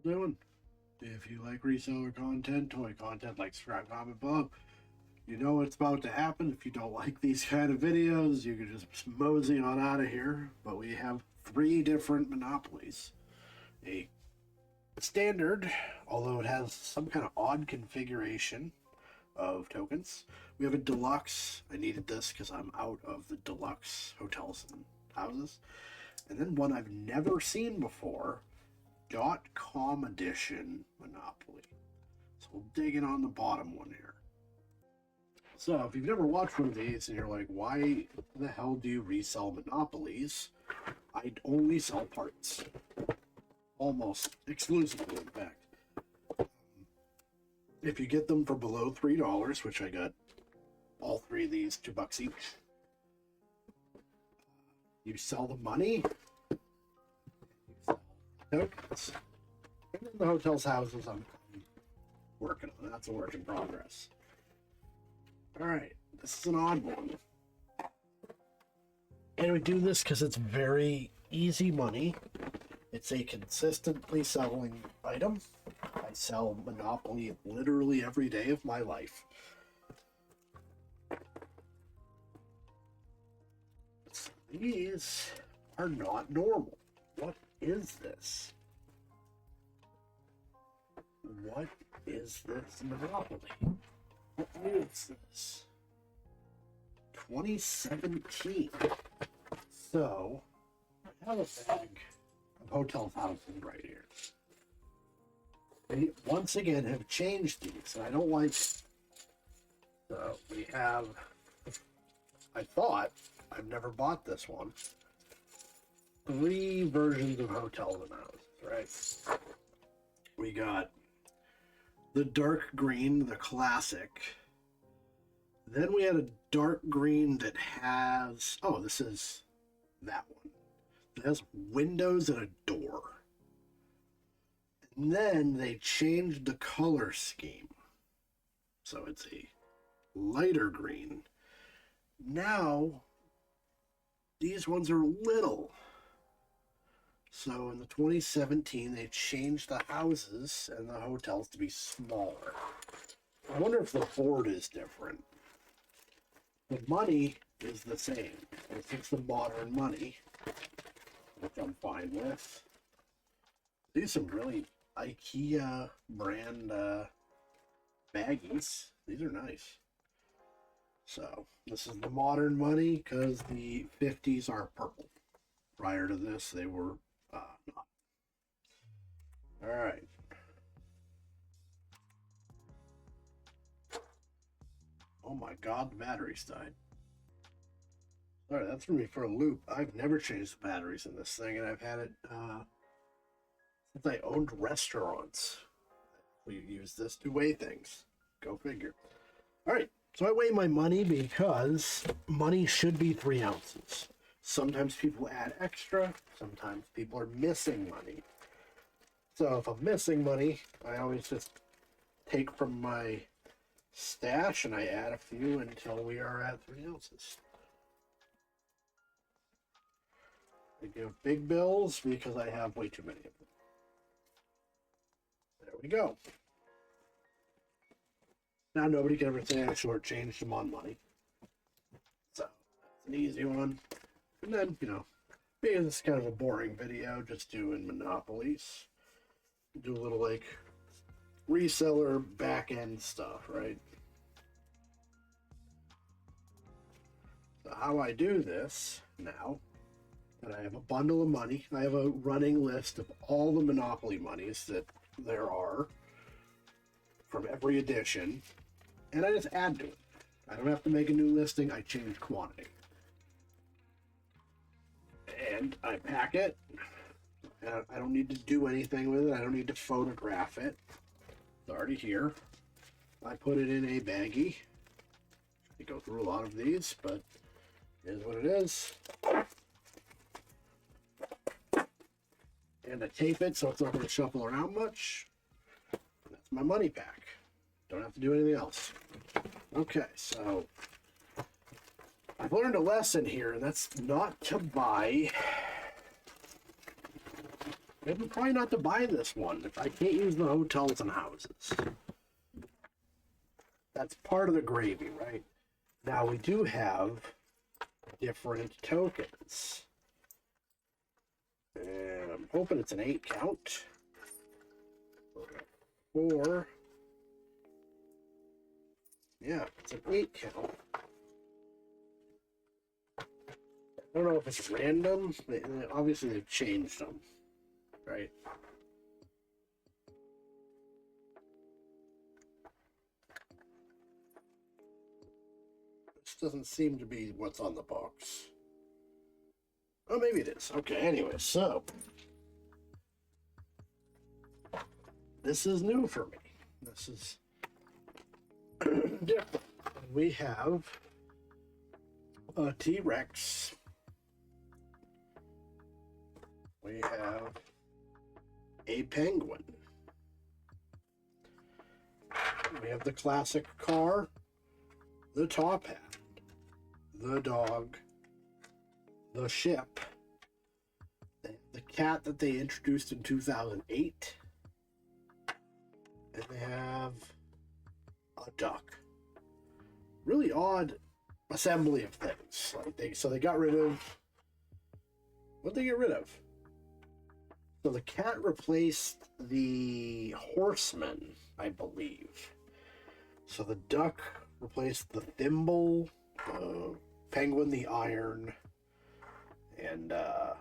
Doing? If you like reseller content, toy content, like, subscribe, comment below. You know what's about to happen. If you don't like these kind of videos, you can just mosey on out of here. But we have 3 different monopolies. A standard, although it has some kind of odd configuration of tokens. We have a deluxe. I needed this because I'm out of the deluxe hotels and houses. And then one I've never seen before, .com edition Monopoly. So we'll dig in on the bottom one here. So if you've never watched one of these and you're like, why the hell do you resell Monopolies? I only sell parts. Almost exclusively, in fact. If you get them for below $3, which I got all 3 of these $2 each, you sell the money, you sell tokens, and then the hotels, houses I'm working on. That's a work in progress. Alright, this is an odd one. And we do this because it's very easy money. It's a consistently selling item. I sell Monopoly literally every day of my life. These are not normal. What is this? What is this Monopoly? What is this? 2017. So, I have a bag of hotel housing right here. They once again have changed these, and I don't like it. So, we have, I thought, I've never bought this one, 3 versions of hotels and houses, right? We got the dark green, the classic. Then we had a dark green that has, oh, this is that one. It has windows and a door. And then they changed the color scheme. So it's a lighter green. Now, these ones are little. So in the 2017, they changed the houses and the hotels to be smaller. I wonder if the board is different. The money is the same. It's the modern money, which I'm fine with. These are some really IKEA brand baggies. These are nice. So this is the modern money because the 50s are purple. Prior to this, they were not. All right. Oh my God, the batteries died. All right, that threw me for a loop. I've never changed the batteries in this thing, and I've had it since I owned restaurants. We use this to weigh things. Go figure. All right, so I weigh my money because money should be 3 ounces. Sometimes people add extra. Sometimes people are missing money. So if I'm missing money, I always just take from my stash and I add a few until we are at 3 ounces. I give big bills because I have way too many of them. There we go. Now nobody can ever say I shortchanged them on money. So that's an easy one. And then, you know, being this is kind of a boring video, just doing monopolies. Do a little like reseller back end stuff, right? So how I do this now, that I have a bundle of money, I have a running list of all the Monopoly monies that there are from every edition, and I just add to it. I don't have to make a new listing, I change quantity. And I pack it, and I don't need to do anything with it, I don't need to photograph it. It's already here. I put it in a baggie. I go through a lot of these, but it is what it is. And I tape it so it's not going to shuffle around much. That's my money pack. Don't have to do anything else. Okay, so I've learned a lesson here, and that's not to buy maybe probably not to buy this one if I can't use the hotels and houses. That's part of the gravy, right? Now we do have different tokens. And I'm hoping it's an 8 count. 4. Yeah, it's an 8 count. I don't know if it's random. Obviously, they've changed them, right? This doesn't seem to be what's on the box. Oh, maybe it is. Okay, anyway, so this is new for me. This is different. We have a T-Rex. We have a penguin. We have the classic car, the top hat, the dog, the ship, the cat that they introduced in 2008, and they have a duck. Really odd assembly of things. So they got rid of. What did they get rid of? So the cat replaced the horseman, I believe. So the duck replaced the thimble, the penguin the iron, and what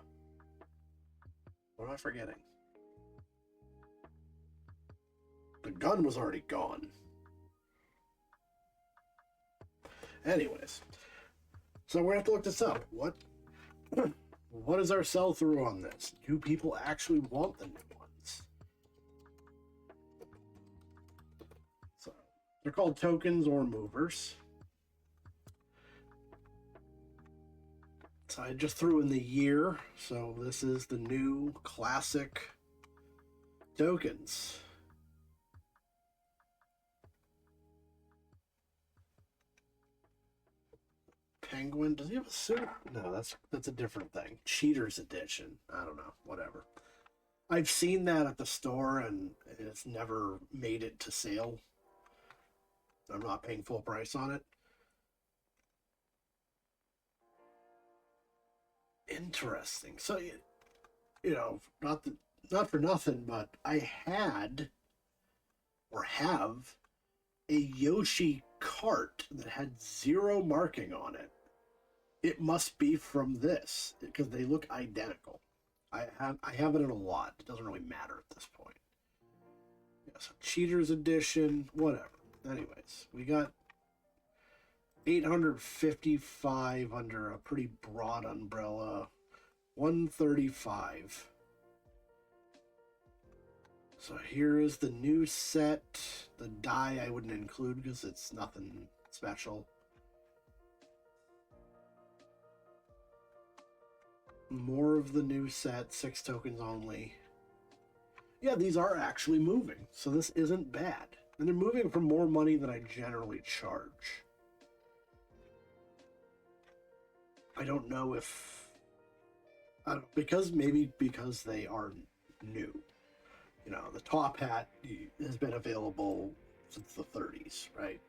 am I forgetting? The gun was already gone. Anyways, so we're gonna have to look this up. What is our sell-through on this? Do people actually want the new ones? So they're called tokens or movers. So I just threw in the year. So this is the new classic tokens. Penguin, does he have a suit? No, that's a different thing. Cheaters edition. I don't know, whatever. I've seen that at the store and it's never made it to sale. I'm not paying full price on it. Interesting. So, you know, not for nothing, but I had or have a Yoshi cart that had 0 marking on it. It must be from this because they look identical. I have it in a lot. It doesn't really matter at this point. Yeah, so Cheaters edition, whatever. Anyways, we got 855 under a pretty broad umbrella. 135. So here is the new set. The die I wouldn't include because it's nothing special. More of the new set, 6 tokens only. Yeah, these are actually moving, so this isn't bad. And they're moving for more money than I generally charge. I don't know if... because they are new. You know, the top hat has been available since the 30s, right?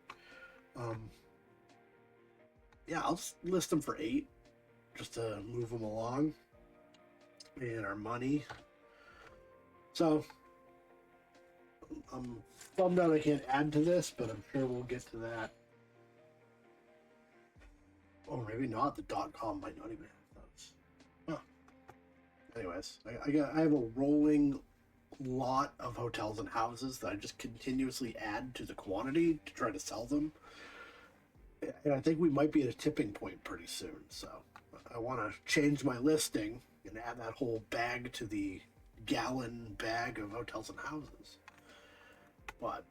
Yeah, I'll list them for 8 just to move them along. And our money. So, I'm bummed out I can't add to this, but I'm sure we'll get to that. Or maybe not. The .com might not even have those. Huh. Anyways, I have a rolling lot of hotels and houses that I just continuously add to the quantity to try to sell them. And I think we might be at a tipping point pretty soon. So I want to change my listing and add that whole bag to the gallon bag of hotels and houses. But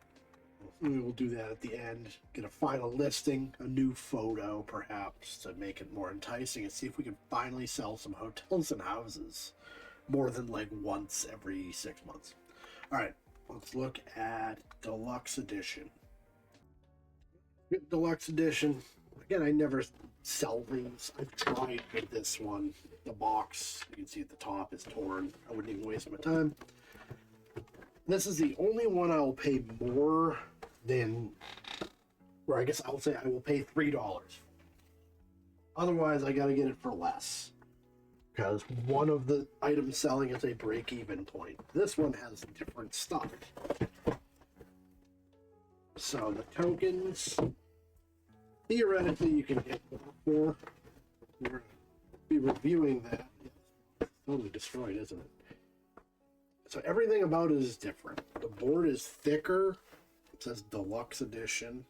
we will do that at the end. Get a final listing, a new photo perhaps to make it more enticing, and see if we can finally sell some hotels and houses more than like once every 6 months. All right, let's look at Deluxe Edition. Deluxe Edition. Again, I never sell these. I've tried with this one. the box. You can see at the top is torn. I wouldn't even waste my time. This is the only one I will pay more than, or I guess I'll say I will pay $3. Otherwise, I gotta get it for less. Because one of the items selling is a break-even point. This one has different stuff. So the tokens, theoretically, you can get more. We're going to be reviewing that. It's totally destroyed, isn't it? So everything about it is different. The board is thicker. It says Deluxe Edition.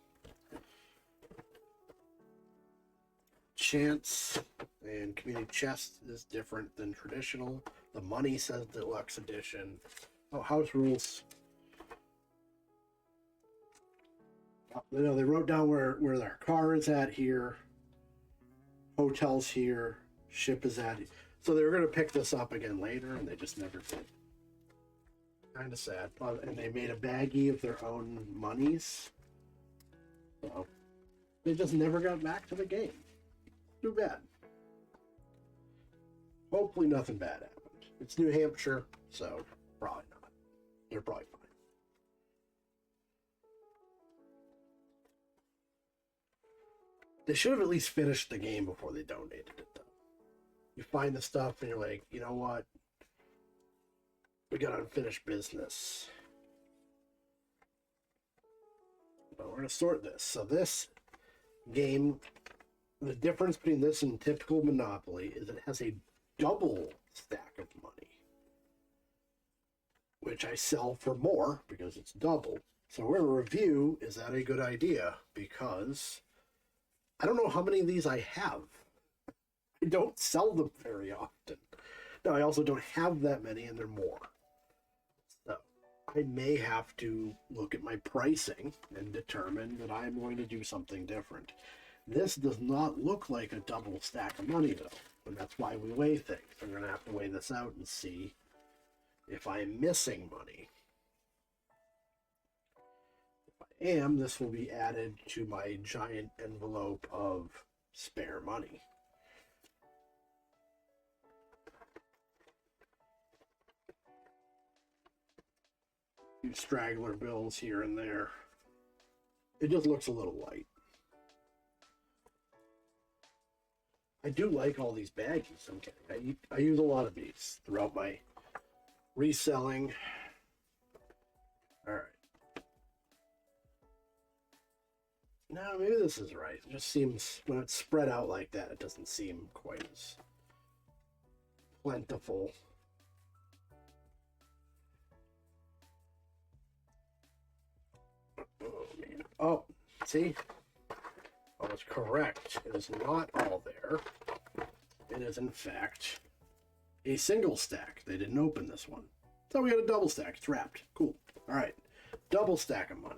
Chance and Community Chest is different than traditional. The money says Deluxe Edition. Oh, house rules. You know, they wrote down where their car is at here. Hotel's here. Ship is at here. So they were going to pick this up again later, and they just never did. Kind of sad. And they made a baggie of their own monies. So they just never got back to the game. Too bad. Hopefully nothing bad happened. It's New Hampshire, so probably not. They're probably fine. They should have at least finished the game before they donated it, though. You find the stuff and you're like, you know what? We got unfinished business. But we're going to sort this. So this game, the difference between this and typical Monopoly is it has a double stack of money, which I sell for more because it's double. So we're going to review, is that a good idea? Because I don't know how many of these I have. I don't sell them very often. Now, I also don't have that many, and they're more. So I may have to look at my pricing and determine that I'm going to do something different. This does not look like a double stack of money, though, and that's why we weigh things. I'm going to have to weigh this out and see if I'm missing money. If I am, this will be added to my giant envelope of spare money. A few straggler bills here and there. It just looks a little light. I do like all these baggies. I'm kidding. I use a lot of these throughout my reselling. All right. No, maybe this is right. It just seems, when it's spread out like that, it doesn't seem quite as plentiful. Oh, man. Oh, see? I was correct. It is not all there. It is, in fact, a single stack. They didn't open this one. So we got a double stack. It's wrapped. Cool. All right. Double stack of money.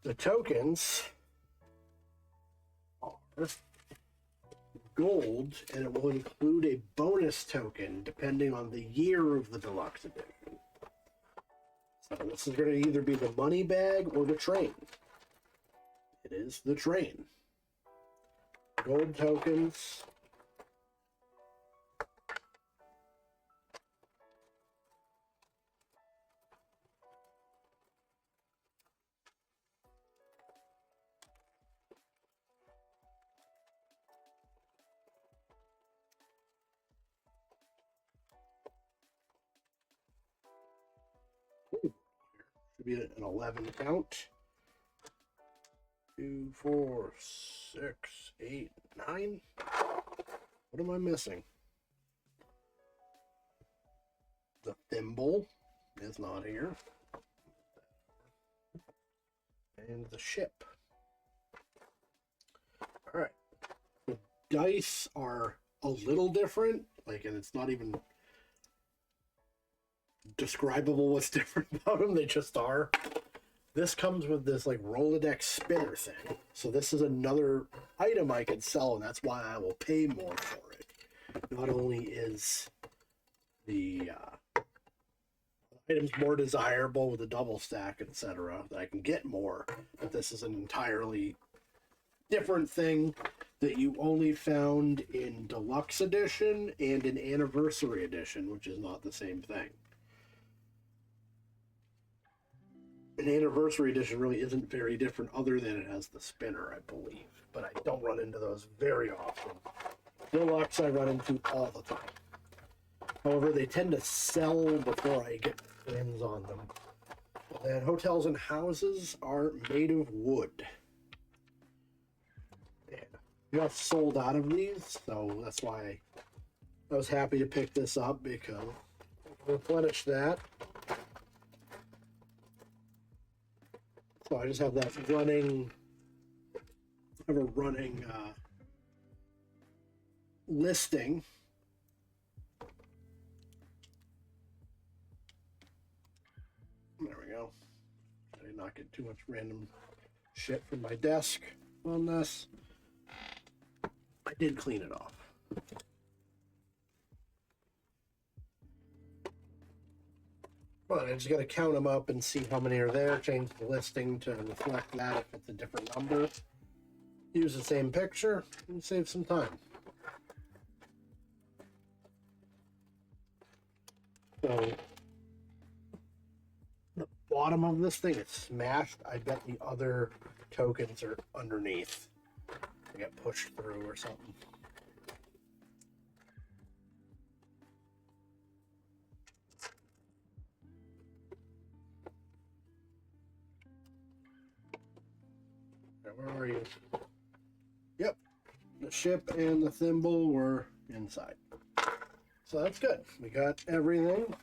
The tokens are gold, and it will include a bonus token depending on the year of the deluxe edition. So this is going to either be the money bag or the train. It is the train. Gold tokens. Should be an 11 count. 2, 4, 6, 8, 9. What am I missing? The thimble is not here. And the ship. All right. The dice are a little different. Like, and it's not even describable what's different about them. They just are. This comes with this like Rolodex spinner thing. So this is another item I can sell, and that's why I will pay more for it. Not only is the items more desirable with a double stack, etc., that I can get more, but this is an entirely different thing that you only found in deluxe edition and in anniversary edition, which is not the same thing. An anniversary edition really isn't very different other than it has the spinner, I believe. But I don't run into those very often. Deluxe I run into all the time. However, they tend to sell before I get hands on them. And hotels and houses are made of wood. And we got sold out of these, so that's why I was happy to pick this up, because replenish that. So I just have that running, I have a running listing. There we go. I did not get too much random shit from my desk on this. I did clean it off. But I just got to count them up and see how many are there, change the listing to reflect that if it's a different number. Use the same picture and save some time. So, the bottom of this thing is smashed. I bet the other tokens are underneath. They got pushed through or something. Where are you? Yep, the ship and the thimble were inside. So that's good. We got everything.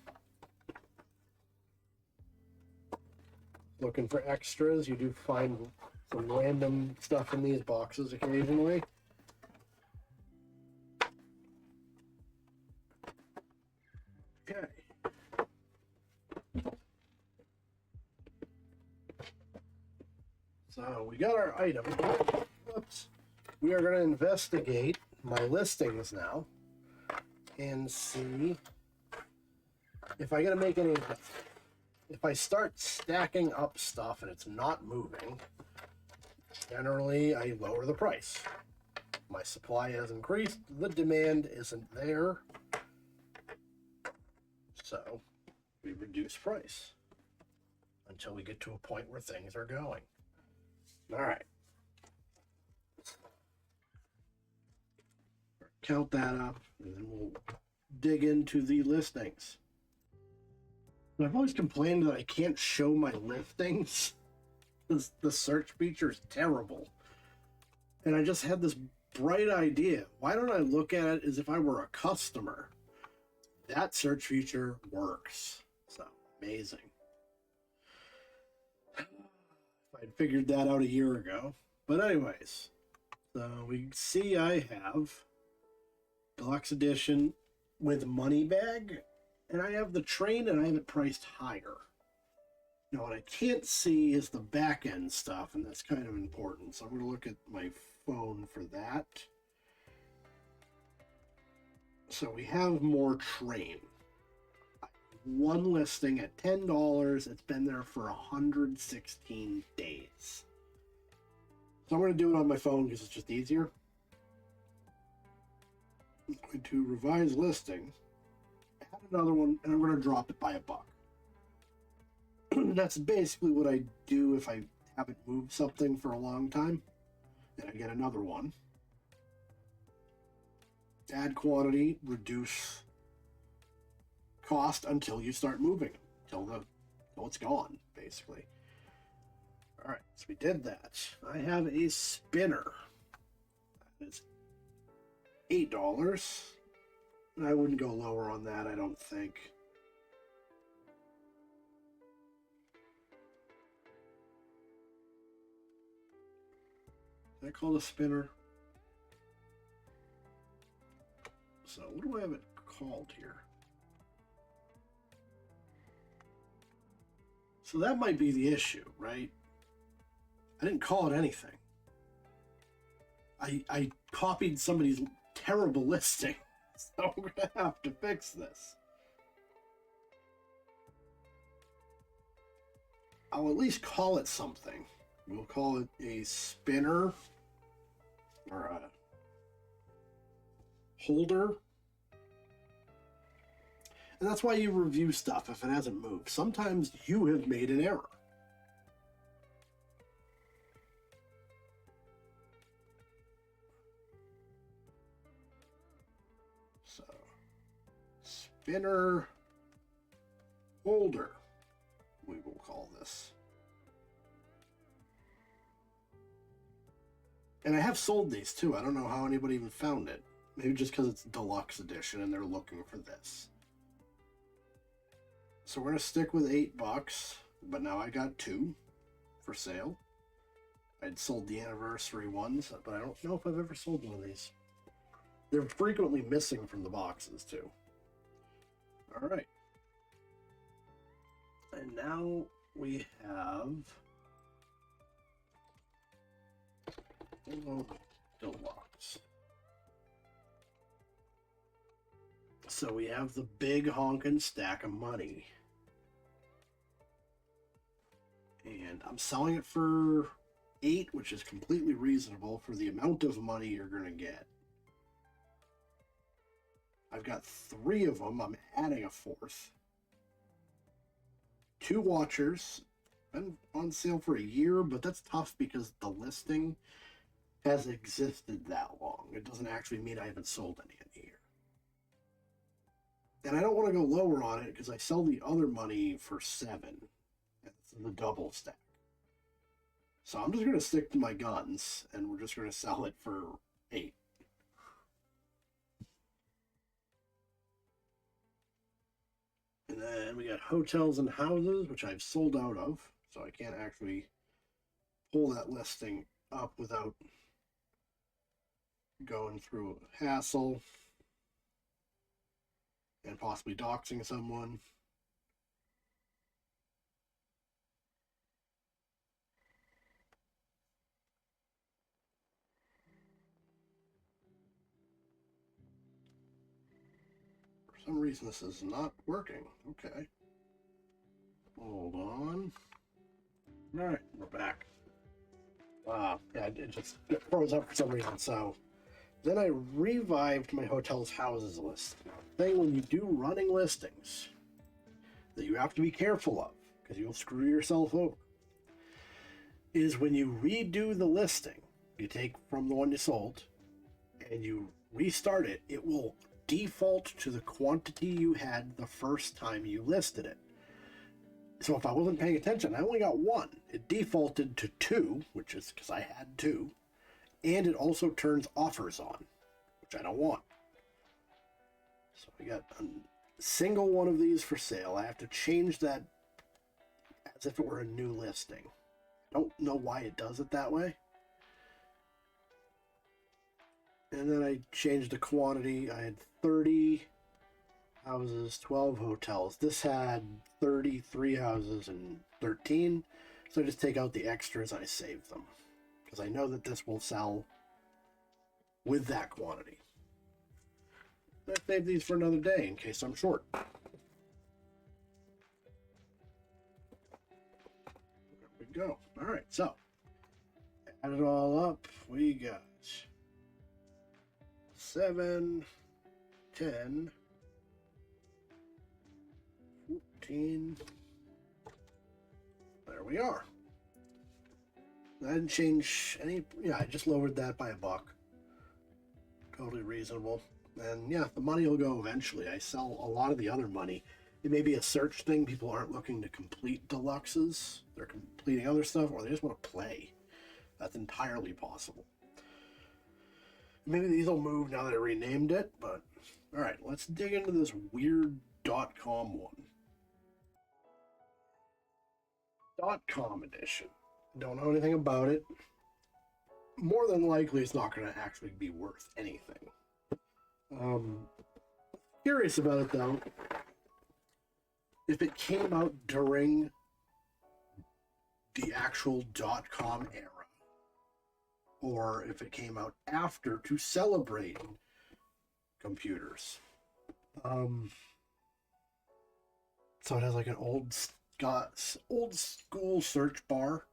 Looking for extras. You do find some random stuff in these boxes occasionally. Okay. So we got our item. Whoops. We are going to investigate my listings now and see if I got to make any. If I start stacking up stuff and it's not moving, generally I lower the price. My supply has increased, the demand isn't there, so we reduce price until we get to a point where things are going. All right. Count that up, and then we'll dig into the listings. I've always complained that I can't show my listings because the search feature is terrible. And I just had this bright idea. Why don't I look at it as if I were a customer? That search feature works. So amazing. If I'd figured that out a year ago. But anyways, so we see I have Deluxe Edition with Money Bag, and I have the train, and I have it priced higher. Now, what I can't see is the back end stuff, and that's kind of important. So I'm going to look at my phone for that. So we have more train. One listing at $10. It's been there for 116 days. So I'm going to do it on my phone because it's just easier. I'm going to revise listing, add another one, and I'm going to drop it by $1. That's basically what I do if I haven't moved something for a long time. Then I get another one. Add quantity, reduce cost until you start moving, until it's gone, basically. All right, so we did that. I have a spinner. That is $8. I wouldn't go lower on that, I don't think. Is that called a spinner? So what do I have it called here? So that might be the issue, right? I didn't call it anything. I copied somebody's terrible listing, so we're gonna have to fix this. I'll at least call it something. We'll call it a spinner, or holder. And that's why you review stuff if it hasn't moved. Sometimes you have made an error. So, spinner holder, we will call this. And I have sold these too. I don't know how anybody even found it. Maybe just because it's deluxe edition and they're looking for this. So we're going to stick with $8, but now I got 2 for sale. I'd sold the anniversary ones, but I don't know if I've ever sold one of these. They're frequently missing from the boxes too. All right. And now we have deluxe. So we have the big honkin' stack of money. And I'm selling it for 8, which is completely reasonable for the amount of money you're going to get. I've got 3 of them. I'm adding a 4th. 2 watchers. Been on sale for a year, but that's tough because the listing has existed that long. It doesn't actually mean I haven't sold any in a year. And I don't want to go lower on it because I sell the other money for 7. It's the double stack. So I'm just going to stick to my guns, and we're just going to sell it for 8. And then we got hotels and houses, which I've sold out of, so I can't actually pull that listing up without going through a hassle and possibly doxing someone. For some reason this is not working. Okay. Hold on. Alright, we're back. Yeah, it just froze up for some reason, so then I revived my hotels houses list. The thing when you do running listings that you have to be careful of, because you'll screw yourself over, is when you redo the listing, you take from the one you sold, and you restart it, it will default to the quantity you had the first time you listed it. So if I wasn't paying attention, I only got 1. It defaulted to 2, which is because I had 2. And it also turns offers on, which I don't want. So I got a single one of these for sale. I have to change that as if it were a new listing. I don't know why it does it that way. And then I changed the quantity. I had 30 houses, 12 hotels. This had 33 houses and 13. So I just take out the extras and I save them, because I know that this will sell with that quantity. I save these for another day in case I'm short. There we go. All right, so add it all up. We got 7, 10, 14. There we are. I didn't change any. Yeah, I just lowered that by $1. Totally reasonable. And yeah, the money will go eventually. I sell a lot of the other money. It may be a search thing. People aren't looking to complete deluxes. They're completing other stuff, or they just want to play. That's entirely possible. Maybe these will move now that I renamed it, but all right, let's dig into this weird .com one. .com edition. Don't know anything about it. More than likely, it's not going to actually be worth anything. Curious about it though. If it came out during the actual .com era, or if it came out after to celebrate computers. So it has like an old school search bar.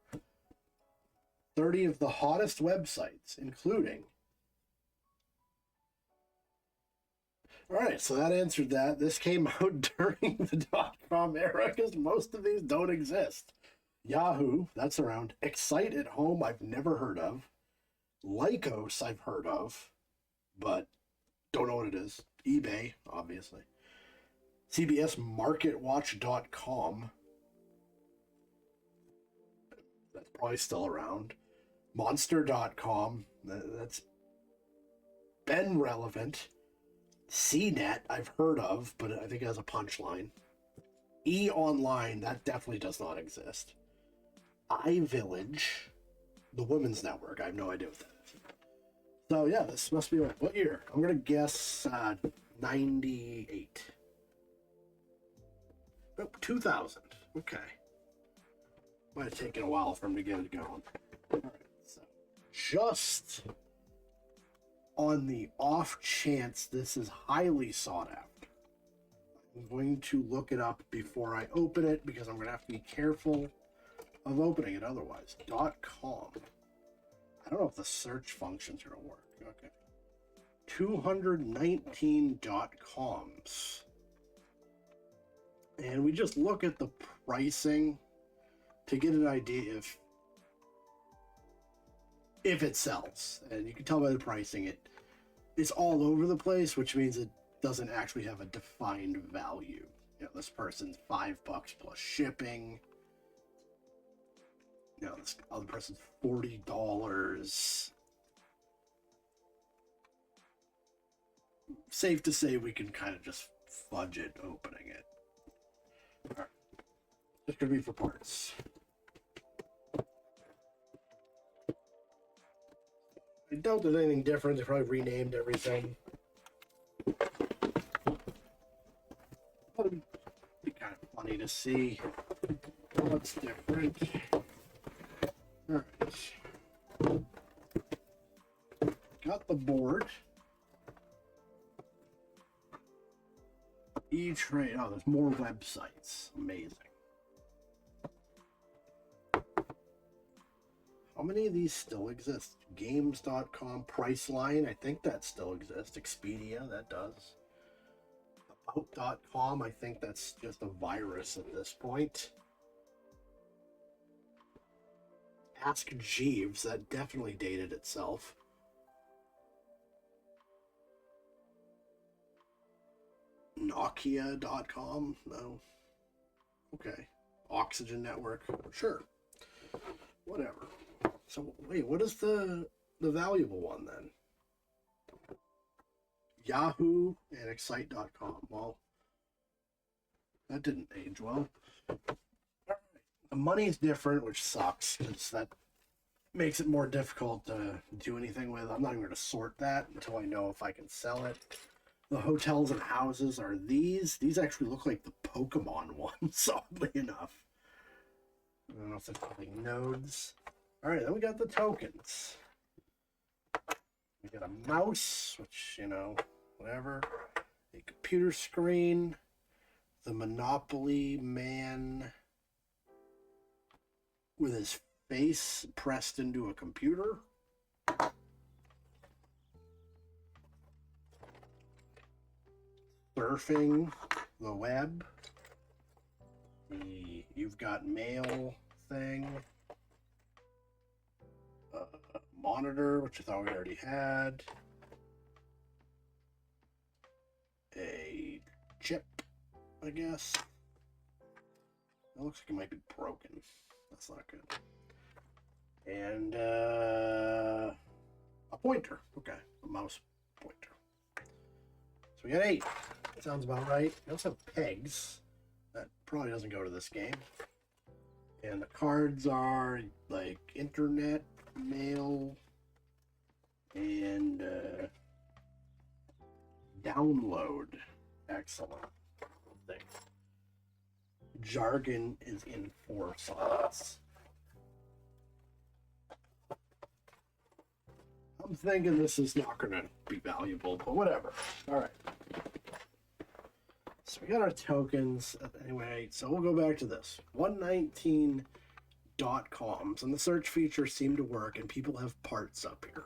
30 of the hottest websites, including All right, so that answered that. This came out during the .com era because most of these don't exist. Yahoo, that's around. Excite at Home, I've never heard of. Lycos, I've heard of, but don't know what it is. eBay, obviously. CBSMarketWatch.com, that's probably still around. Monster.com, that's been relevant. CNET, I've heard of, but I think it has a punchline. E-Online, that definitely does not exist. iVillage, the Women's Network, I have no idea what that is. So yeah, this must be what year? I'm gonna guess 98. Oh, 2000. Okay. Might have taken a while for him to get it going. All right, so just on the off chance this is highly sought after, I'm going to look it up before I open it because I'm going to have to be careful of opening it otherwise. .com. I don't know if the search functions are going to work. Okay. 219 .coms. And we just look at the pricing to get an idea if it sells. And you can tell by the pricing it's all over the place, which means it doesn't actually have a defined value. You know, this person's $5 plus shipping. You know, this other person's $40. Safe to say we can kind of just fudge it opening it. All right. Just gonna be for parts. I doubt there's anything different. They probably renamed everything. But it'd be kind of funny to see what's different. All right. Got the board. E-Trade. Oh, there's more websites. Amazing. How many of these still exist? Games.com, Priceline, I think that still exists. Expedia, that does. About.com, I think that's just a virus at this point. Ask Jeeves, that definitely dated itself. Nokia.com, no. Okay. Oxygen Network, sure. Whatever. So wait, what is the valuable one then? Yahoo and Excite.com. Well, that didn't age well. All right. The money's different, which sucks because that makes it more difficult to do anything with. I'm not even going to sort that until I know if I can sell it. The hotels and houses are these. These actually look like the Pokemon ones, oddly enough. I don't know if they're calling nodes. All right, then we got the tokens. We got a mouse, which, you know, whatever. A computer screen. The Monopoly man with his face pressed into a computer. Surfing the web. The You've Got Mail thing. Monitor, which I thought we already had. A chip, I guess. It looks like it might be broken. That's not good. And a pointer. Okay, a mouse pointer. So we got 8. Sounds about right. We also have pegs. That probably doesn't go to this game. And the cards are like internet, mail, and download. Excellent. Thing. Jargon is in 4 slots. I'm thinking this is not going to be valuable, but whatever. All right. So we got our tokens. Anyway, so we'll go back to this. 119.coms, and the search feature seemed to work, and people have parts up here.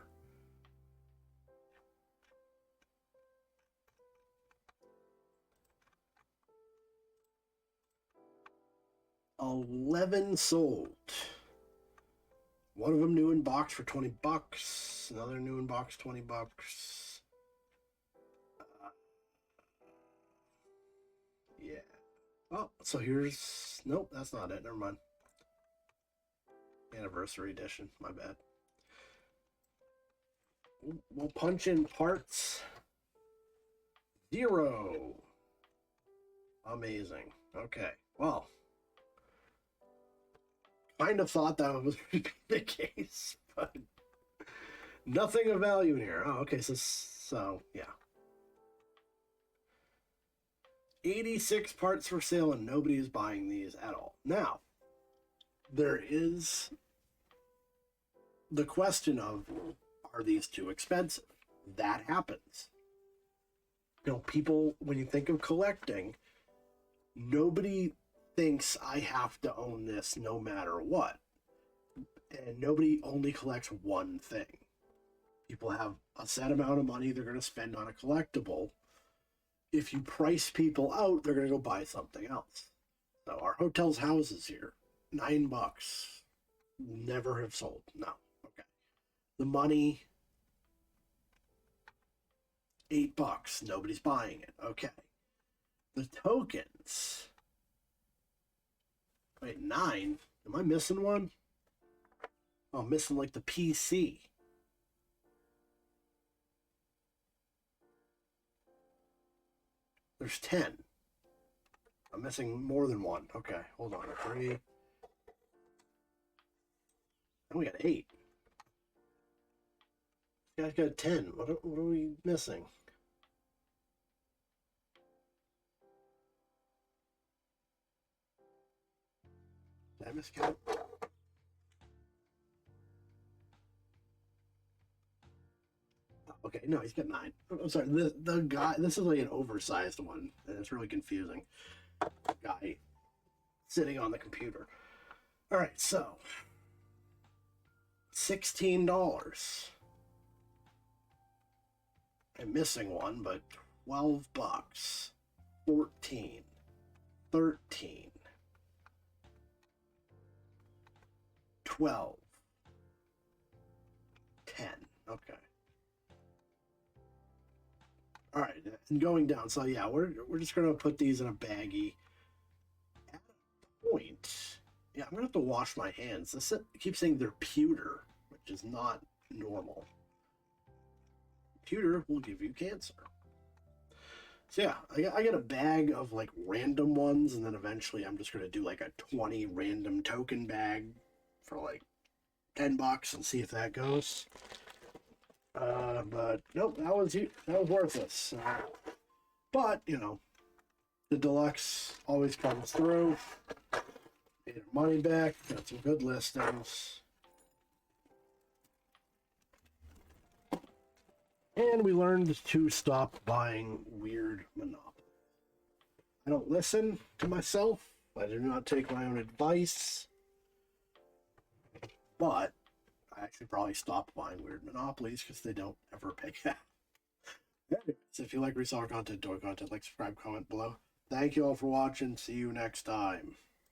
11 sold. One of them new in box for 20 bucks. Another new in box, 20 bucks. Yeah. Oh, so here's... Nope, that's not it. Never mind. Anniversary edition. My bad. We'll punch in parts. 0. Amazing. Okay. Well, kind of thought that was the case, but nothing of value in here. Oh, okay. So yeah. 86 parts for sale, and nobody is buying these at all. Now, there is the question of, are these too expensive? That happens. You know, people, when you think of collecting, nobody thinks I have to own this no matter what. And nobody only collects one thing. People have a set amount of money they're going to spend on a collectible. If you price people out, they're going to go buy something else. So our hotels houses here, $9. Never have sold. No. Okay. The money, $8. Nobody's buying it. Okay. The tokens. Wait, 9? Am I missing one? Oh, I'm missing like the PC. There's 10. I'm missing more than one. Okay, hold on. 3. And we got 8. This guy's got 10. What are we missing? Did I miscount? Okay, no, he's got 9. I'm sorry. The guy. This is like an oversized one, and it's really confusing. Guy sitting on the computer. All right, so $16. I'm missing one, but $12. 14. 13. 12. 10. Okay. All right, and going down. So yeah, we're just gonna put these in a baggie. At a point, yeah, I'm gonna have to wash my hands. This keeps saying they're pewter, which is not normal. Pewter will give you cancer. So yeah, I get a bag of like random ones, and then eventually I'm just gonna do like a 20 random token bag for like $10 and see if that goes. But nope, that was worthless. But you know, the deluxe always comes through. Made our money back. Got some good listings. And we learned to stop buying weird Monopoly. I don't listen to myself. I do not take my own advice. But I actually probably stop buying weird Monopolies because they don't ever pay out. Anyways, if you like reseller content, toy content, like, subscribe, comment below. Thank you all for watching. See you next time.